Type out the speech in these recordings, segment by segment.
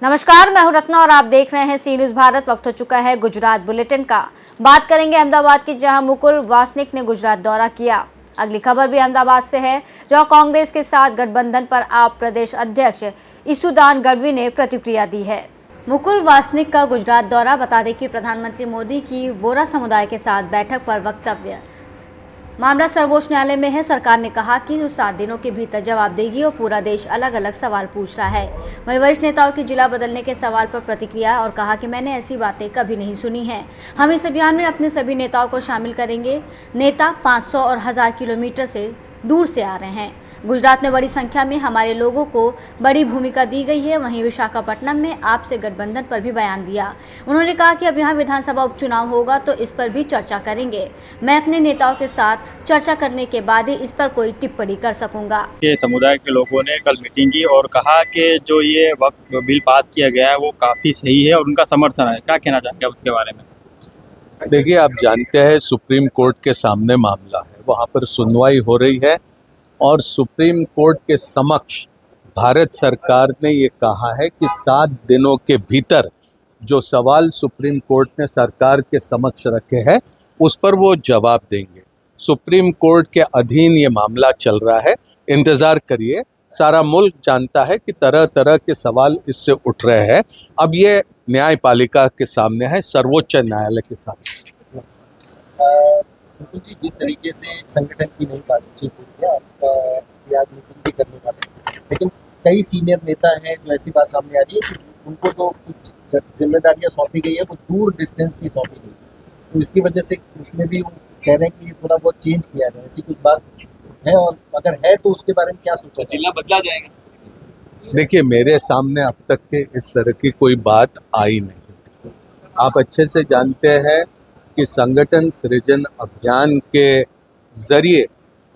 नमस्कार, मैं हूं रत्ना और आप देख रहे हैं सी न्यूज भारत। वक्त हो चुका है गुजरात बुलेटिन का। बात करेंगे अहमदाबाद की, जहां मुकुल वासनिक ने गुजरात दौरा किया। अगली खबर भी अहमदाबाद से है, जहां कांग्रेस के साथ गठबंधन पर आप प्रदेश अध्यक्ष ईसुदान गढ़वी ने प्रतिक्रिया दी है। मुकुल वासनिक का गुजरात दौरा। बता दें कि प्रधानमंत्री मोदी की वोरा समुदाय के साथ बैठक पर वक्तव्य। मामला सर्वोच्च न्यायालय में है। सरकार ने कहा कि वो 7 दिनों के भीतर जवाब देगी और पूरा देश अलग अलग सवाल पूछ रहा है। वहीं वरिष्ठ नेताओं की जिला बदलने के सवाल पर प्रतिक्रिया और कहा कि मैंने ऐसी बातें कभी नहीं सुनी हैं। हम इस अभियान में अपने सभी नेताओं को शामिल करेंगे। नेता 500 और 1000 किलोमीटर से दूर से आ रहे हैं। गुजरात में बड़ी संख्या में हमारे लोगों को बड़ी भूमिका दी गई है। वहीं विशाखापट्टनम में आपसे गठबंधन पर भी बयान दिया। उन्होंने कहा कि अब यहाँ विधानसभा उपचुनाव होगा तो इस पर भी चर्चा करेंगे। मैं अपने नेताओं के साथ चर्चा करने के बाद ही इस पर कोई टिप्पणी कर सकूंगा। के समुदाय के लोगों ने कल मीटिंग की और कहा कि जो ये वक्त बिल पास किया गया है वो काफ़ी सही है और उनका समर्थन है। क्या कहना चाहते हैं उसके बारे में? देखिए, आप जानते हैं सुप्रीम कोर्ट के सामने मामला है, वहाँ पर सुनवाई हो रही है और सुप्रीम कोर्ट के समक्ष भारत सरकार ने ये कहा है कि 7 दिनों के भीतर जो सवाल सुप्रीम कोर्ट ने सरकार के समक्ष रखे हैं उस पर वो जवाब देंगे। सुप्रीम कोर्ट के अधीन ये मामला चल रहा है, इंतज़ार करिए। सारा मुल्क जानता है कि तरह तरह के सवाल इससे उठ रहे हैं। अब ये न्यायपालिका के सामने है, सर्वोच्च न्यायालय के सामने। जी, जिस तरीके से संगठन की नई बातचीत हुई है, आपका आज मीटिंग भी करने वाले, लेकिन कई सीनियर नेता हैं जो ऐसी बात सामने आ रही है कि उनको जो कुछ जिम्मेदारियां सौंपी गई है वो दूर डिस्टेंस की सौंपी गई है, तो इसकी वजह से उसमें भी वो कह रहे हैं कि थोड़ा बहुत चेंज किया जाए। ऐसी कुछ बात है और अगर है तो उसके बारे में क्या सोचा? जिला बदला जाएगा? देखिए, मेरे सामने अब तक के इस तरह की कोई बात आई नहीं। आप अच्छे से जानते हैं कि संगठन सृजन अभियान के जरिए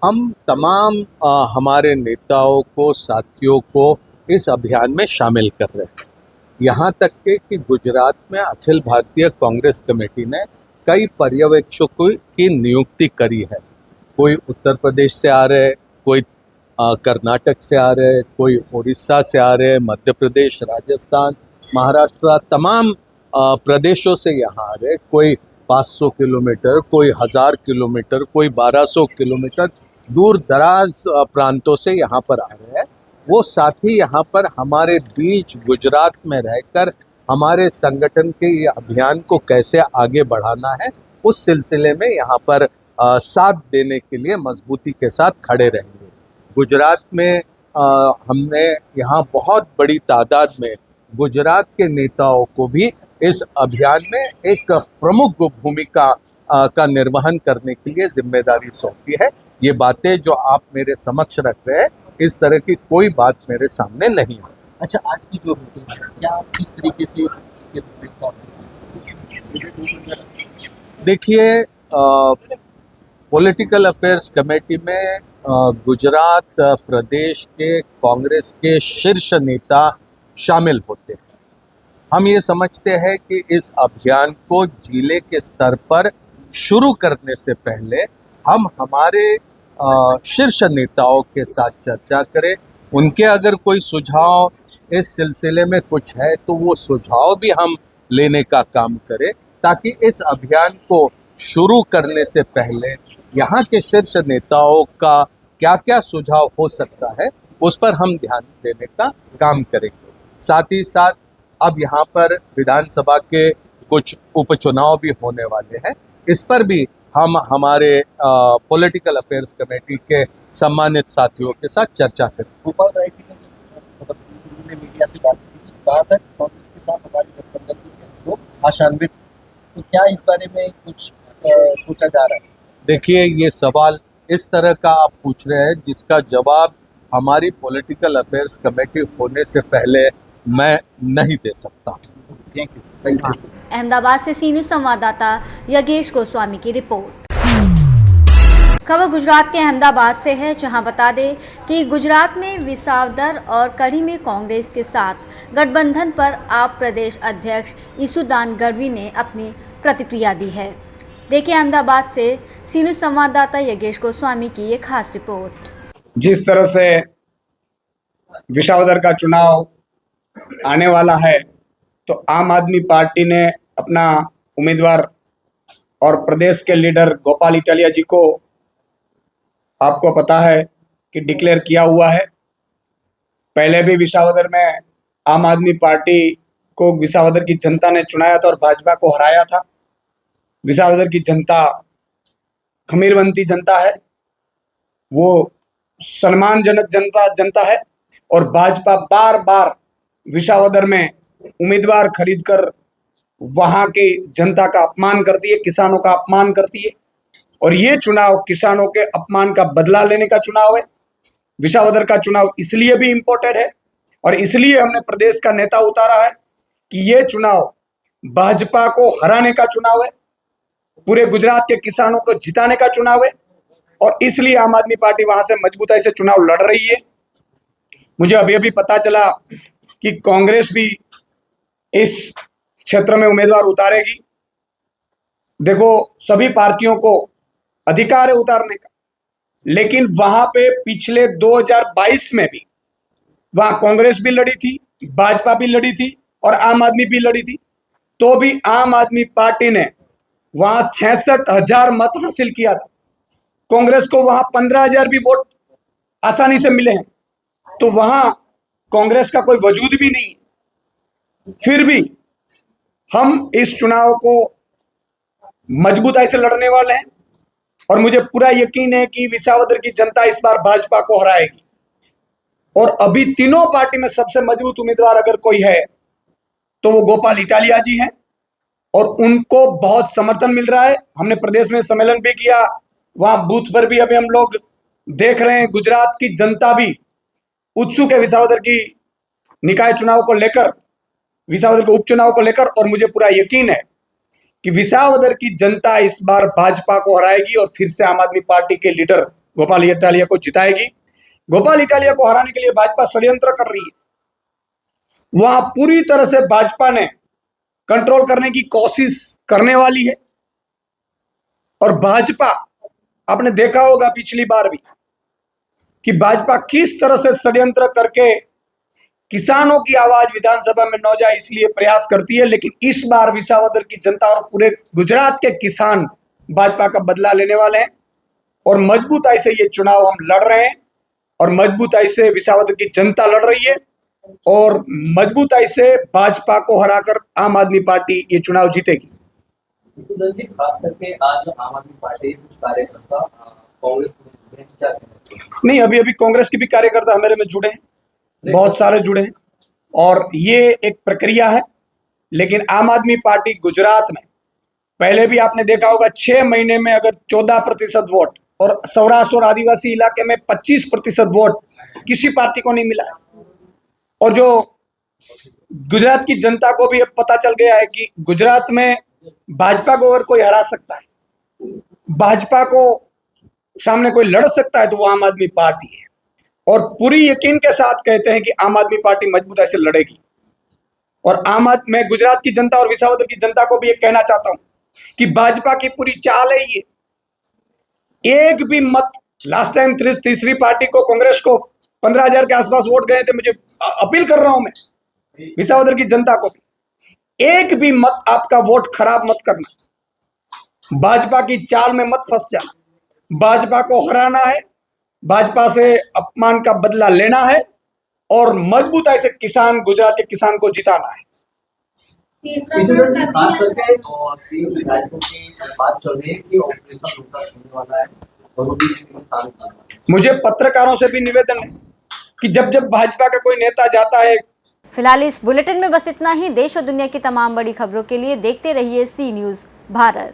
हम तमाम हमारे नेताओं को, साथियों को इस अभियान में शामिल कर रहे हैं। यहाँ तक के कि गुजरात में अखिल भारतीय कांग्रेस कमेटी ने कई पर्यवेक्षकों की नियुक्ति करी है। कोई उत्तर प्रदेश से आ रहे, कोई कर्नाटक से आ रहे, कोई उड़ीसा से आ रहे, मध्य प्रदेश, राजस्थान, महाराष्ट्र, तमाम प्रदेशों से यहाँ आ रहे। कोई 500 किलोमीटर, कोई 1000 किलोमीटर, कोई 1200 किलोमीटर दूर दराज प्रांतों से यहाँ पर आ रहे हैं। वो साथी यहाँ पर हमारे बीच गुजरात में रहकर हमारे संगठन के ये अभियान को कैसे आगे बढ़ाना है उस सिलसिले में यहाँ पर साथ देने के लिए मजबूती के साथ खड़े रहेंगे। गुजरात में हमने यहाँ बहुत बड़ी तादाद में गुजरात के नेताओं को भी इस अभियान में एक प्रमुख भूमिका का निर्वहन करने के लिए जिम्मेदारी सौंपी है। ये बातें जो आप मेरे समक्ष रख रहे हैं, इस तरह की कोई बात मेरे सामने नहीं है। अच्छा, आज की जो मीटिंग है, क्या आप किस तरीके से देखिए, पॉलिटिकल अफेयर्स कमेटी में गुजरात प्रदेश के कांग्रेस के शीर्ष नेता शामिल होते हैं। हम ये समझते हैं कि इस अभियान को जिले के स्तर पर शुरू करने से पहले हम हमारे शीर्ष नेताओं के साथ चर्चा करें। उनके अगर कोई सुझाव इस सिलसिले में कुछ है तो वो सुझाव भी हम लेने का काम करें, ताकि इस अभियान को शुरू करने से पहले यहाँ के शीर्ष नेताओं का क्या क्या सुझाव हो सकता है उस पर हम ध्यान देने का काम करेंगे। साथ ही साथ अब यहाँ पर विधानसभा के कुछ उपचुनाव भी होने वाले हैं, इस पर भी हम हमारे पॉलिटिकल अफेयर्स कमेटी के सम्मानित साथियों के साथ चर्चा करें। गोपाल राय जी ने मीडिया से बात की, कहा था कांग्रेस के साथ हमारी गठबंधन की लोग आशान्वित, तो क्या इस बारे में कुछ सोचा जा रहा है? देखिए, ये सवाल इस तरह का आप पूछ रहे हैं जिसका जवाब हमारी पॉलिटिकल अफेयर्स कमेटी होने से पहले मैं नहीं दे सकता। Thank you. अहमदाबाद से सी न्यूज संवाददाता योगेश गोस्वामी की रिपोर्ट। खबर गुजरात के अहमदाबाद से है, जहां बता दें कि गुजरात में विसावदर और कड़ी में कांग्रेस के साथ गठबंधन पर आप प्रदेश अध्यक्ष ईसुदान गढ़वी ने अपनी प्रतिक्रिया दी है। देखिए अहमदाबाद से सी न्यूज़ संवाददाता योगेश गोस्वामी की ये खास रिपोर्ट। जिस तरह से विसावदर का चुनाव आने वाला है तो आम आदमी पार्टी ने अपना उम्मीदवार और प्रदेश के लीडर गोपाल इटालिया जी को आपको पता है कि डिक्लेयर किया हुआ है। पहले भी विसावदर में आम आदमी पार्टी को विसावदर की जनता ने चुनाया था और भाजपा को हराया था। विसावदर की जनता खमीरवंती जनता है, वो सम्मानजनक जनता है और भाजपा बार बार विसावदर में उम्मीदवार खरीदकर वहां की जनता का अपमान करती है, किसानों का अपमान करती है और ये चुनाव किसानों के अपमान का बदला लेने का चुनाव है। विसावदर का चुनाव इसलिए भी इम्पोर्टेंट है और इसलिए हमने प्रदेश का नेता उतारा है कि ये चुनाव भाजपा को हराने का चुनाव है, पूरे गुजरात के किसानों को जिताने का चुनाव है और इसलिए आम आदमी पार्टी वहां से मजबूती से चुनाव लड़ रही है। मुझे अभी अभी पता चला कि कांग्रेस भी इस क्षेत्र में उम्मीदवार उतारेगी। देखो, सभी पार्टियों को अधिकार है उतारने का, लेकिन वहां पे पिछले 2022 में भी वहां कांग्रेस भी लड़ी थी, भाजपा भी लड़ी थी और आम आदमी भी लड़ी थी, तो भी आम आदमी पार्टी ने वहां 66,000 मत हासिल किया था। कांग्रेस को वहां 15,000 भी वोट आसानी से मिले हैं, तो वहां कांग्रेस का कोई वजूद भी नहीं। फिर भी हम इस चुनाव को मजबूती से लड़ने वाले हैं और मुझे पूरा यकीन है कि विसावदर की जनता इस बार भाजपा को हराएगी। और अभी तीनों पार्टी में सबसे मजबूत उम्मीदवार अगर कोई है तो वो गोपाल इटालिया जी हैं और उनको बहुत समर्थन मिल रहा है। हमने प्रदेश में सम्मेलन भी किया, वहां बूथ पर भी अभी हम लोग देख रहे हैं। गुजरात की जनता भी उत्सुक है विसावदर की निकाय चुनाव को लेकर, विसावदर के उपचुनाव को लेकर और मुझे पूरा यकीन है कि विसावदर की जनता इस बार भाजपा को हराएगी और फिर से आम आदमी पार्टी के लीडर गोपाल इटालिया को जिताएगी। गोपाल इटालिया को हराने के लिए भाजपा षड्यंत्र कर रही है, वहां पूरी तरह से भाजपा ने कंट्रोल करने की कोशिश करने वाली है और भाजपा, आपने देखा होगा पिछली बार भी कि भाजपा किस तरह से षड्यंत्र करके किसानों की आवाज विधानसभा में न जाए इसलिए प्रयास करती है। लेकिन इस बार विसावदर की जनता और पूरे गुजरात के किसान भाजपा का बदला लेने वाले हैं और मजबूती से ये चुनाव हम लड़ रहे हैं और मजबूती से विसावदर की जनता लड़ रही है और मजबूती से भाजपा को हराकर आम आदमी पार्टी ये चुनाव जीतेगी। खास करके आज आम आदमी पार्टी कुछ कार्यकर्ता कांग्रेस में क्या नहीं, अभी अभी कांग्रेस के भी कार्यकर्ता हमारे में जुड़े हैं, बहुत सारे जुड़े हैं और ये एक प्रक्रिया है। लेकिन आम आदमी पार्टी गुजरात में पहले भी आपने देखा होगा 6 महीने में अगर 14% वोट और सौराष्ट्र और आदिवासी इलाके में 25% वोट किसी पार्टी को नहीं मिला है। और जो गुजरात की जनता को भी अब पता चल गया है कि गुजरात में भाजपा को अगर कोई हरा सकता है, भाजपा को सामने कोई लड़ सकता है तो वो आम आदमी पार्टी है और पूरी यकीन के साथ कहते हैं कि आम आदमी पार्टी मजबूती से लड़ेगी। और मैं गुजरात की जनता और विसावदर की जनता को भी ये कहना चाहता हूं कि भाजपा की पूरी चाल है ये, एक भी मत, लास्ट टाइम तीसरी पार्टी को कांग्रेस को 15,000 के आसपास वोट गए थे। मुझे अपील कर रहा हूं मैं विसावदर की जनता को भी, एक भी मत आपका वोट खराब मत करना, भाजपा की चाल में मत फंस जाना। भाजपा को हराना है, भाजपा से अपमान का बदला लेना है और मजबूती से गुजरात के किसान को जिताना है। खास करके तीन विधायकों की बात चल रही है कि ऑपरेशन होने वाला है और मुझे पत्रकारों से भी निवेदन है कि जब जब भाजपा का कोई नेता जाता है। फिलहाल इस बुलेटिन में बस इतना ही। देश और दुनिया की तमाम बड़ी खबरों के लिए देखते रहिए सी न्यूज़ भारत।